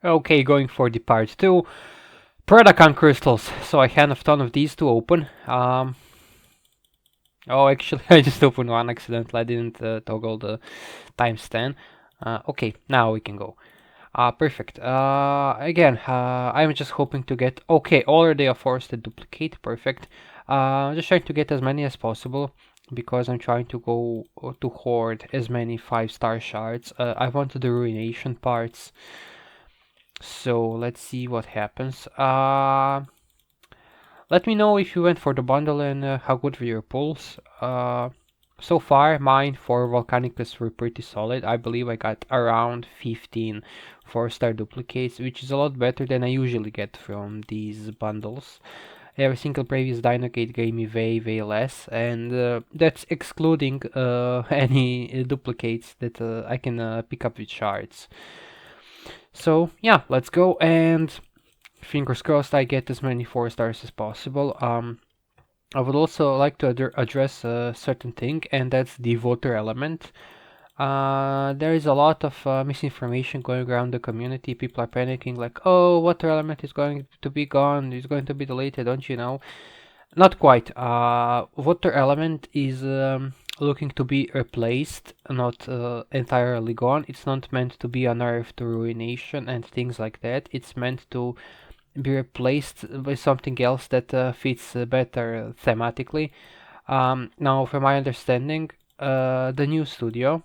Okay, going for the part 2. Predacon crystals. So I have a ton of these to open. Oh, actually, I just opened one accidentally. I didn't toggle the timestamp. Okay, now we can go. Perfect. Again, I'm just hoping to get... Okay, already a forested duplicate. Perfect. Just trying to get as many as possible because I'm trying to go to hoard as many 5-star shards. I wanted the ruination parts. So let's see what happens. Let me know if you went for the bundle and how good were your pulls. So far, mine for Volcanicus were pretty solid. I believe I got around 15 4-star duplicates, which is a lot better than I usually get from these bundles. Every single previous Dynocade gave me way less, and that's excluding any duplicates that I can pick up with shards. So yeah, let's go, and fingers crossed I get as many 4-stars as possible. I would also like to address a certain thing, and that's the voter element. There is a lot of misinformation going around the community. People are panicking like, oh, water element is going to be gone, it's going to be deleted, don't you know? Not quite. Water element is looking to be replaced, not entirely gone. It's not meant to be unnerved to ruination and things like that. It's meant to be replaced with something else that fits better thematically. Now, from my understanding, the new studio,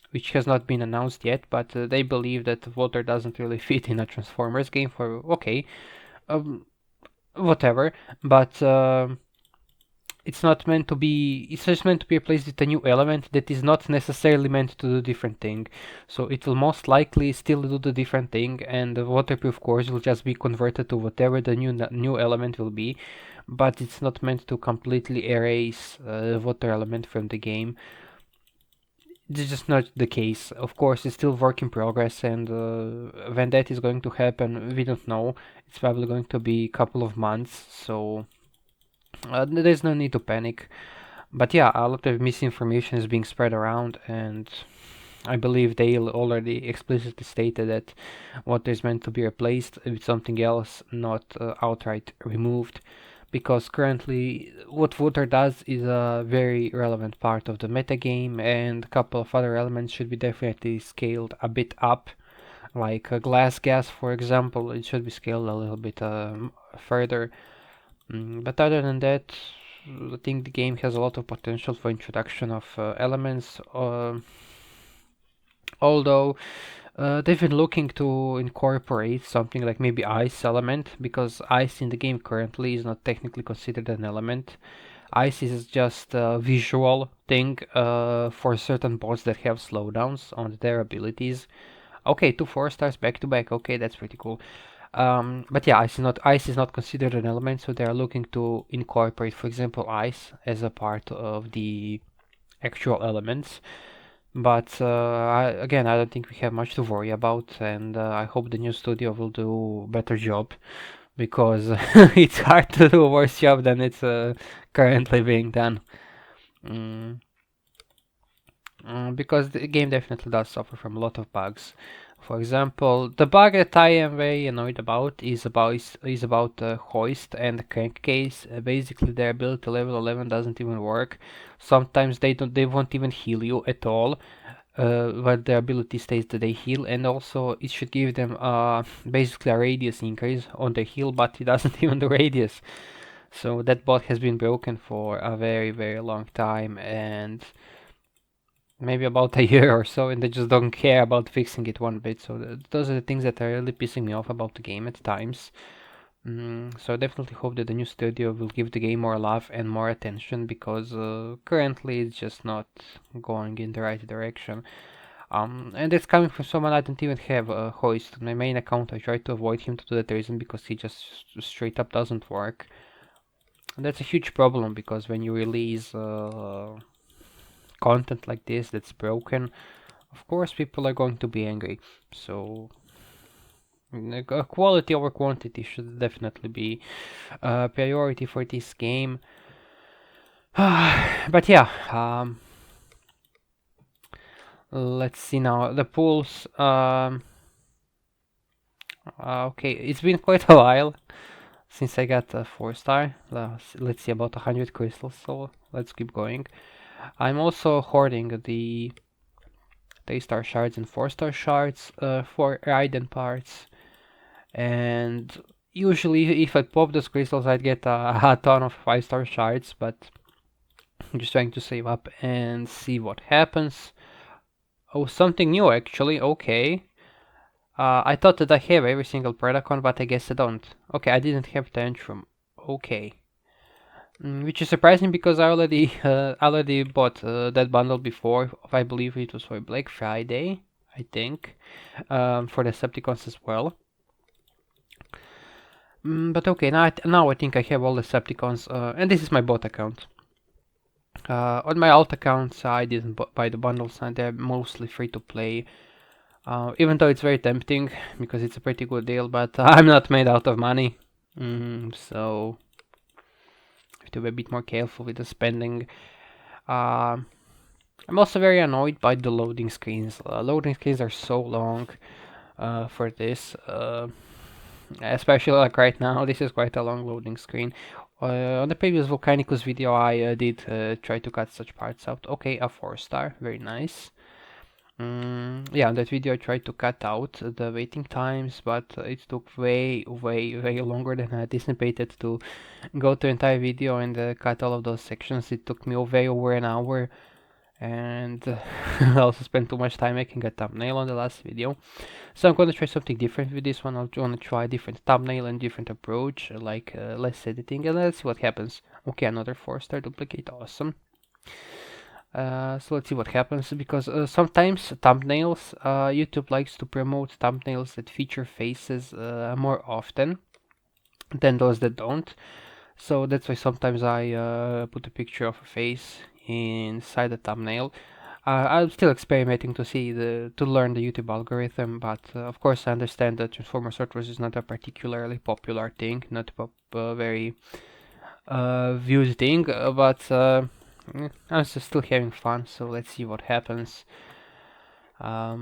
which has not been announced yet, but they believe that water doesn't really fit in a Transformers game. For okay, um, whatever, but it's not meant to be. It's just meant to be replaced with a new element that is not necessarily meant to do a different thing. So it will most likely still do the different thing, and the waterproof cores will just be converted to whatever the new element will be. But it's not meant to completely erase water element from the game. This is just not the case. Of course, it's still work in progress, and when that is going to happen, we don't know. It's probably going to be a couple of months, so there's no need to panic. But yeah, a lot of misinformation is being spread around, and I believe they already explicitly stated that water is meant to be replaced with something else, not outright removed. Because currently, what water does is a very relevant part of the metagame, and a couple of other elements should be definitely scaled a bit up. Like glass gas, for example, it should be scaled a little bit further. But other than that, I think the game has a lot of potential for introduction of elements. Although they've been looking to incorporate something like maybe ice element, because ice in the game currently is not technically considered an element. Ice is just a visual thing for certain bots that have slowdowns on their abilities. Okay, 2 4-stars back to back. Okay, that's pretty cool. But yeah, ice is not considered an element, so they are looking to incorporate, for example, ice as a part of the actual elements. But again, I don't think we have much to worry about, and I hope the new studio will do a better job because it's hard to do a worse job than it's currently being done. Mm, because the game definitely does suffer from a lot of bugs. For example, the bug that I am very annoyed about is about hoist and crankcase. Basically, their ability level 11 doesn't even work. Sometimes they won't even heal you at all, but their ability states that they heal, and also it should give them basically a radius increase on their heal, but it doesn't even do radius. So that bot has been broken for a very long time, and maybe about a year or so, and they just don't care about fixing it one bit. So those are the things that are really pissing me off about the game at times. So I definitely hope that the new studio will give the game more love and more attention, because currently it's just not going in the right direction. And that's coming from someone I don't even have a hoist. On my main account, I try to avoid him to that reason because he just straight up doesn't work. And that's a huge problem, because when you release content like this that's broken, of course people are going to be angry. So quality over quantity should definitely be a priority for this game. But yeah, let's see now the pulls. Okay, it's been quite a while since I got a 4-star. Let's see, about 100 crystals, so let's keep going. I'm also hoarding the 3-star shards and 4-star shards for Raiden parts. And usually if I pop those crystals I'd get a ton of 5-star shards, but I'm just trying to save up and see what happens. Oh, something new actually, okay. I thought that I have every single Predacon, but I guess I don't. Okay, I didn't have Tantrum. Okay. Which is surprising because I already bought that bundle before. I believe it was for Black Friday, I think, for the Decepticons as well. But okay, now I think I have all the Decepticons, and this is my bot account. On my alt accounts, I didn't buy the bundles, and they're mostly free to play. Even though it's very tempting because it's a pretty good deal, but I'm not made out of money, so I have to be a bit more careful with the spending. I'm also very annoyed by the loading screens. Loading screens are so long for this, especially like right now. This is quite a long loading screen. On the previous Volcanicus video, I did try to cut such parts out. Okay, a 4-star, very nice. Yeah, in that video I tried to cut out the waiting times, but it took way longer than I anticipated to go to entire video and cut all of those sections. It took me way over an hour, and I also spent too much time making a thumbnail on the last video. So I'm gonna try something different with this one. I'm gonna try a different thumbnail and different approach, like less editing, and let's see what happens. Okay, another 4-star duplicate, awesome. So let's see what happens, because sometimes thumbnails, YouTube likes to promote thumbnails that feature faces more often than those that don't. So that's why sometimes I put a picture of a face inside the thumbnail. I'm still experimenting to learn the YouTube algorithm, but of course I understand that Transformer Sort Wars is not a particularly popular thing, not a very viewed thing, but I'm still having fun, so let's see what happens. I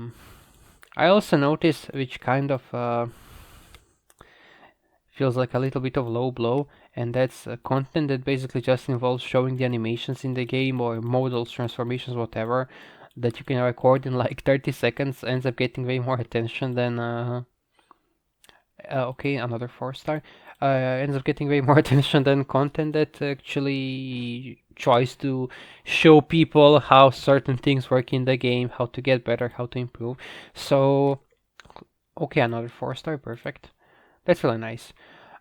also noticed, which kind of feels like a little bit of low blow, and that's content that basically just involves showing the animations in the game or models, transformations, whatever, that you can record in like 30 seconds, ends up getting way more attention than okay, another 4-star. Ends up getting way more attention than content that actually tries to show people how certain things work in the game, how to get better, how to improve. So, okay, another 4-star, perfect. That's really nice.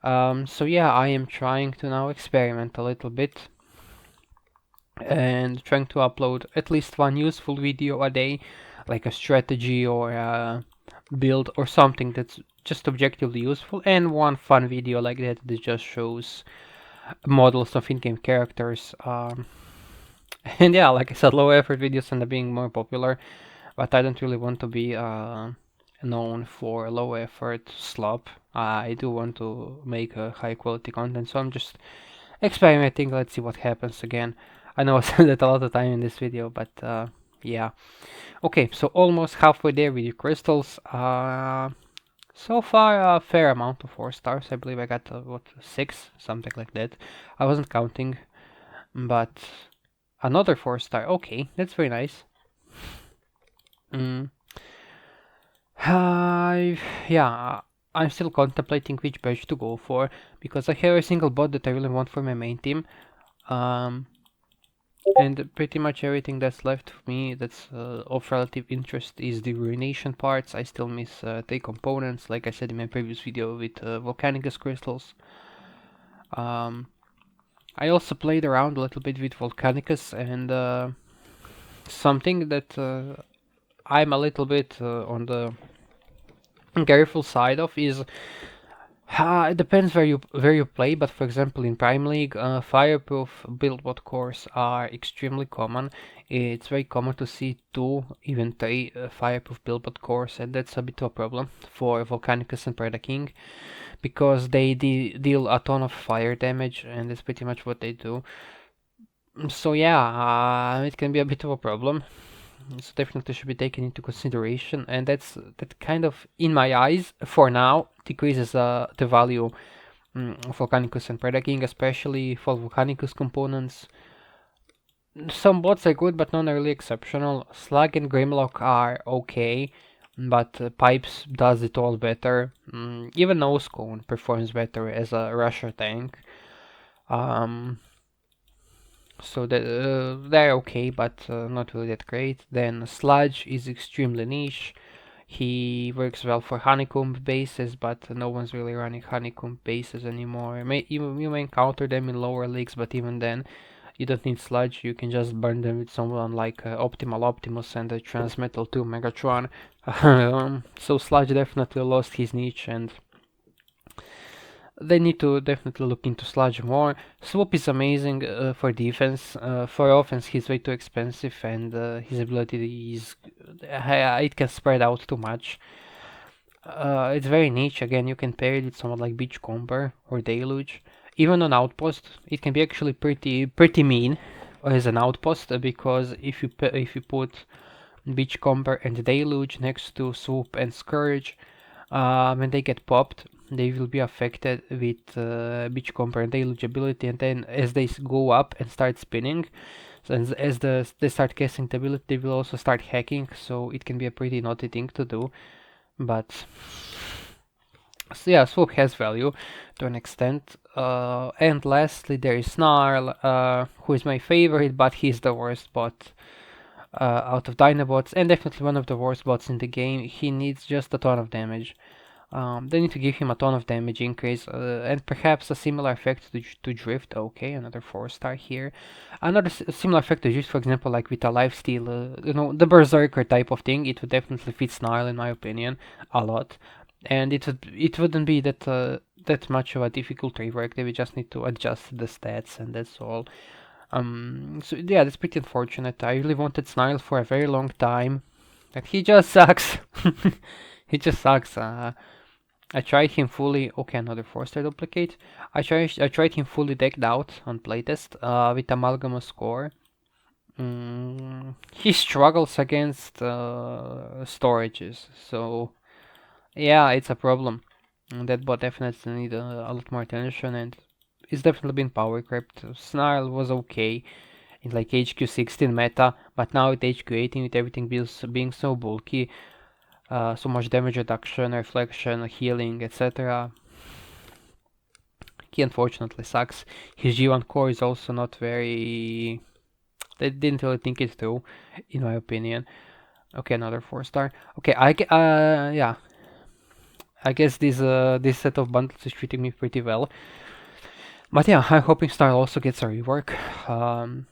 So yeah, I am trying to now experiment a little bit and trying to upload at least one useful video a day, like a strategy or a build or something that's just objectively useful, and one fun video like that that just shows models of in-game characters. And yeah, like I said, low effort videos end up being more popular, but I don't really want to be known for low effort slop. I do want to make high quality content, so I'm just experimenting. Let's see what happens again. I know I said that a lot of time in this video, but yeah. Okay, so almost halfway there with the crystals. So far a fair amount of 4-stars. I believe I got what, 6, something like that. I wasn't counting, but another 4-star. Okay, that's very nice. Yeah, I'm still contemplating which badge to go for, because I have a single bot that I really want for my main team. And pretty much everything that's left for me that's of relative interest is the ruination parts. I still miss 3 components, like I said in my previous video with Volcanicus crystals. I also played around a little bit with Volcanicus, and something that I'm a little bit on the careful side of is it depends where you play, but for example in Prime League, fireproof build bot cores are extremely common. It's very common to see 2, even 3 fireproof build bot cores, and that's a bit of a problem for Volcanicus and Predaking, because they deal a ton of fire damage, and that's pretty much what they do. So yeah, it can be a bit of a problem. So definitely should be taken into consideration, and that's that kind of, in my eyes, for now, decreases the value of Volcanicus and Predaking, especially for Volcanicus components. Some bots are good, but none are really exceptional. Slug and Grimlock are okay, but Pipes does it all better. Even Nose Cone performs better as a rusher tank. Um, so they're okay, but not really that great. Then Sludge is extremely niche. He works well for honeycomb bases, but no one's really running honeycomb bases anymore. You may encounter them in lower leagues, but even then, you don't need sludge. You can just burn them with someone like Optimal Optimus and the Transmetal 2 Megatron. So sludge definitely lost his niche, and they need to definitely look into sludge more. Swoop is amazing for defense. For offense, he's way too expensive, and his ability is it can spread out too much. It's very niche. Again, you can pair it with someone like Beachcomber or Deluge. Even on Outpost, it can be actually pretty mean as an Outpost because if you put Beachcomber and Deluge next to Swoop and Scourge, when they get popped, they will be affected with Beachcomber and Deluge ability, and then as they go up and start spinning, so as they start casting the ability, they will also start hacking. So it can be a pretty naughty thing to do. But so yeah, Swoop has value to an extent. And lastly, there is Snarl, who is my favorite, but he's the worst bot out of Dinobots, and definitely one of the worst bots in the game. He needs just a ton of damage. They need to give him a ton of damage increase, and perhaps a similar effect to Drift. Okay, another 4-star here. Another similar effect to Drift, for example, like with a lifesteal, the Berserker type of thing. It would definitely fit Snarl, in my opinion, a lot. And it wouldn't be that much of a difficult rework. They would just need to adjust the stats, and that's all. So yeah, that's pretty unfortunate. I really wanted Snarl for a very long time, and he just sucks. He just sucks. I tried him fully. Okay, another 4-star duplicate. I tried him fully decked out on playtest with Amalgamous Core. He struggles against storages, so yeah, it's a problem. That bot definitely need a lot more attention, and it's definitely been power crept. Snarl was okay in like HQ16 meta, but now with HQ18, with everything being so bulky, so much damage reduction, reflection, healing, etc. He unfortunately sucks. His G1 core is also not very... They didn't really think it through, in my opinion. Okay, another 4-star. Okay, yeah. I guess this set of bundles is treating me pretty well. But yeah, I'm hoping Style also gets a rework.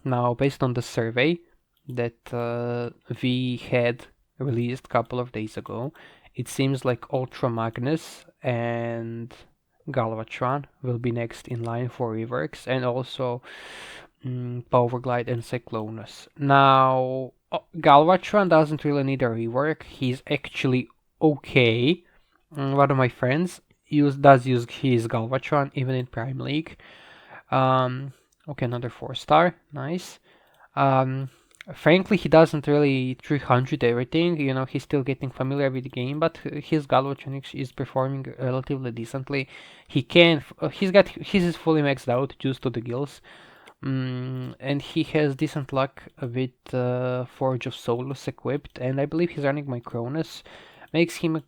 Now, based on the survey that we had released a couple of days ago, it seems like Ultra Magnus and Galvatron will be next in line for reworks, and also Powerglide and Cyclonus. Now, Galvatron doesn't really need a rework. He's actually okay. One of my friends does use his Galvatron even in Prime League. Okay, another 4-star, nice. Frankly, he doesn't really 300 everything. He's still getting familiar with the game, but his Galvatron is performing relatively decently. He's fully maxed out due to the gills. And he has decent luck with Forge of Solus equipped, and I believe he's running Micronus. Makes him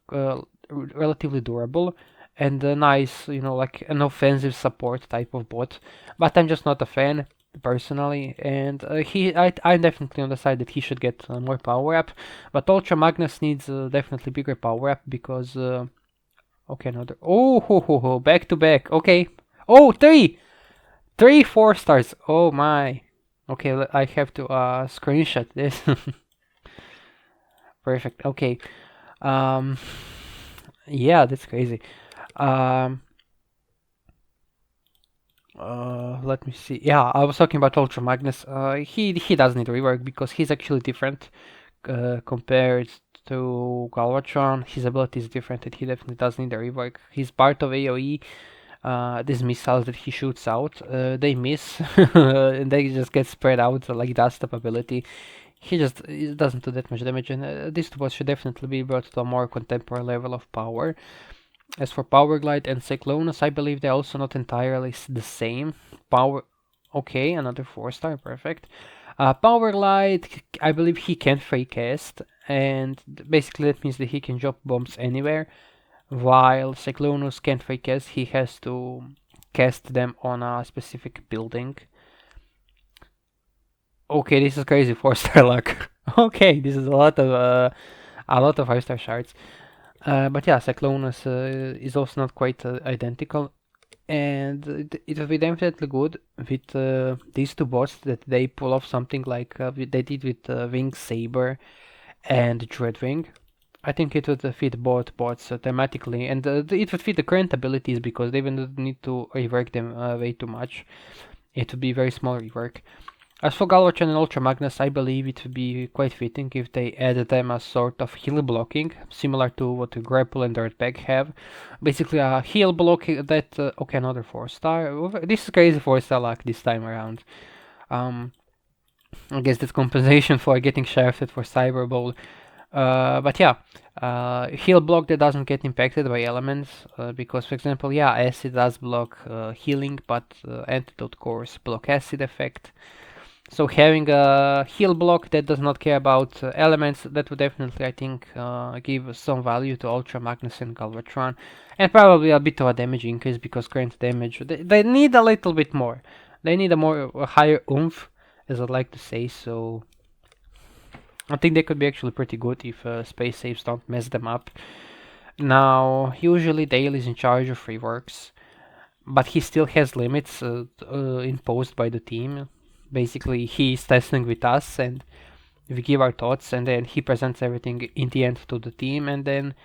relatively durable and nice, like an offensive support type of bot. But I'm just not a fan personally, and I'm definitely on the side that he should get more power up. But Ultra Magnus needs definitely bigger power up because okay, another back to back. Okay, three 4-stars. Oh my. Okay, I have to screenshot this. Perfect. Okay. Yeah, that's crazy. Let me see. Yeah, I was talking about Ultra Magnus. He does need rework because he's actually different compared to Galvatron. His ability is different, and he definitely does need a rework. He's part of AOE. These missiles that he shoots out, they miss, and they just get spread out like dust of ability. He doesn't do that much damage, and these two bots should definitely be brought to a more contemporary level of power. As for Power Glide and Cyclonus, I believe they're also not entirely the same. Power, okay, another 4-star, perfect. Power Glide, I believe he can free cast, and basically that means that he can drop bombs anywhere, while Cyclonus can't free cast, he has to cast them on a specific building. Okay, this is crazy 4-star luck. Okay, this is a lot of 5-star shards. But yeah, Cyclonus is also not quite identical, and it will be definitely good with these two bots that they pull off something like they did with Wing Saber and Dreadwing. I think it would fit both bots thematically, and it would fit the current abilities because they wouldn't need to rework them way too much. It would be very small rework. As for Galvatron and Ultra Magnus, I believe it would be quite fitting if they added them as sort of heal blocking, similar to what Grapple and Dirtbag have. Basically a heal block that... okay, another 4-star. This is crazy 4-star luck this time around. I guess that's compensation for getting shafted for Cyber Bowl. But yeah, heal block that doesn't get impacted by elements, because for example, yeah, acid does block healing, but antidote cores block acid effect. So having a heal block that does not care about elements, that would definitely, I think, give some value to Ultra Magnus and Galvatron, and probably a bit of a damage increase because current damage they need a little bit more. They need a higher oomph, as I'd like to say. So I think they could be actually pretty good if space saves don't mess them up. Now, usually Dale is in charge of reworks, but he still has limits imposed by the team. Basically, he's testing with us, and we give our thoughts, and then he presents everything in the end to the team, and then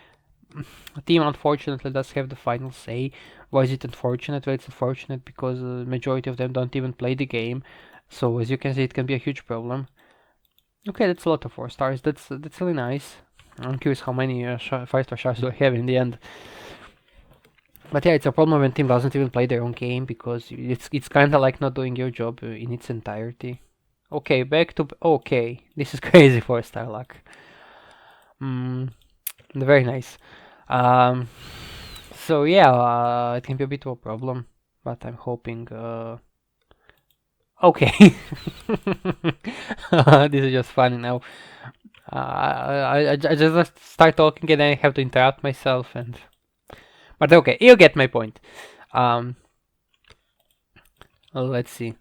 the team unfortunately does have the final say. Why is it unfortunate? Well, it's unfortunate because the majority of them don't even play the game, so as you can see, it can be a huge problem. Okay, that's a lot of 4-stars. That's really nice. I'm curious how many 5-star shards do I have in the end. But yeah, it's a problem when team doesn't even play their own game because it's kind of like not doing your job in its entirety. Okay, back to okay. This is crazy 4-star luck. Very nice. Um, so yeah, it can be a bit of a problem, but I'm hoping. Okay, this is just funny now. I just start talking and then I have to interrupt myself and. But okay, you get my point. Let's see.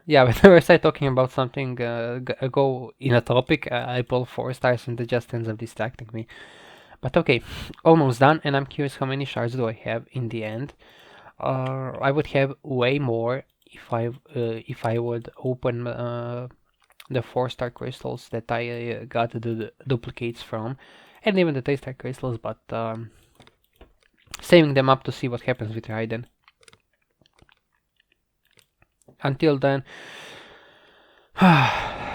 Yeah, whenever I start talking about something, go in a topic, I pull 4-stars and it just ends up distracting me. But okay, almost done, and I'm curious how many shards do I have in the end. I would have way more if I would open the 4-star crystals that I got the duplicates from, and even the 3-star crystals, but saving them up to see what happens with Raiden. Until then,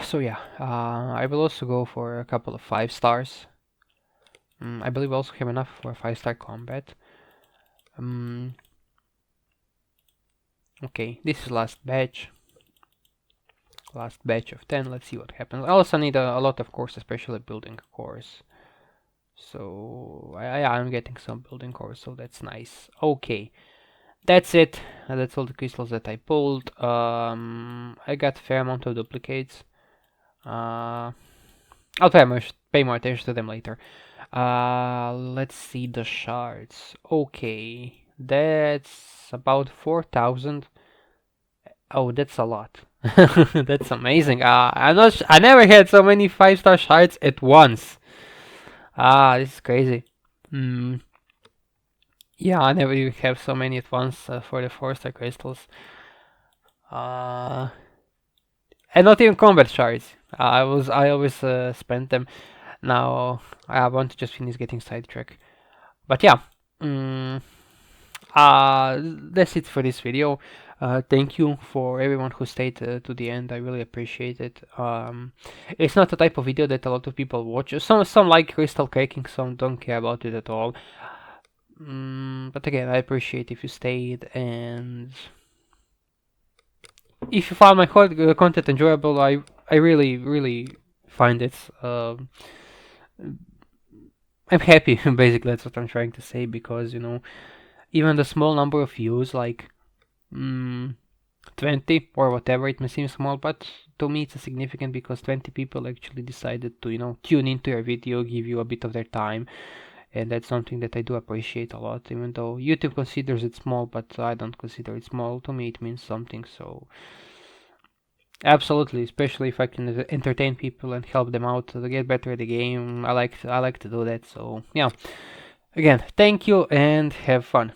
so yeah, I will also go for a couple of 5-stars. I believe I also have enough for 5-star combat. Okay, this is last batch. Last batch of 10, let's see what happens. I also need a lot of cores, especially building cores. So, I'm getting some building cores, so that's nice. Okay, that's it. That's all the crystals that I pulled. I got a fair amount of duplicates. I'll pay more attention to them later. Let's see the shards. Okay, that's about 4,000. Oh, that's a lot. That's amazing. I never had so many 5-star shards at once. This is crazy. Yeah, I never even have so many at once for the 4-star crystals. And not even combat shards. I always spent them. Now I want to just finish getting sidetracked. But yeah, that's it for this video. Thank you for everyone who stayed to the end. I really appreciate it. It's not the type of video that a lot of people watch. Some like crystal cracking, some don't care about it at all. But again, I appreciate if you stayed, and if you found my content enjoyable, I really find it. I I'm happy. Basically, that's what I'm trying to say, because even the small number of views, like mm, 20 or whatever, it may seem small, but to me it's significant, because 20 people actually decided to tune into your video, give you a bit of their time, and that's something that I do appreciate a lot. Even though YouTube considers it small, but I don't consider it small. To me, it means something. So absolutely, especially if I can entertain people and help them out to get better at the game. I like to do that. So yeah, again, thank you and have fun.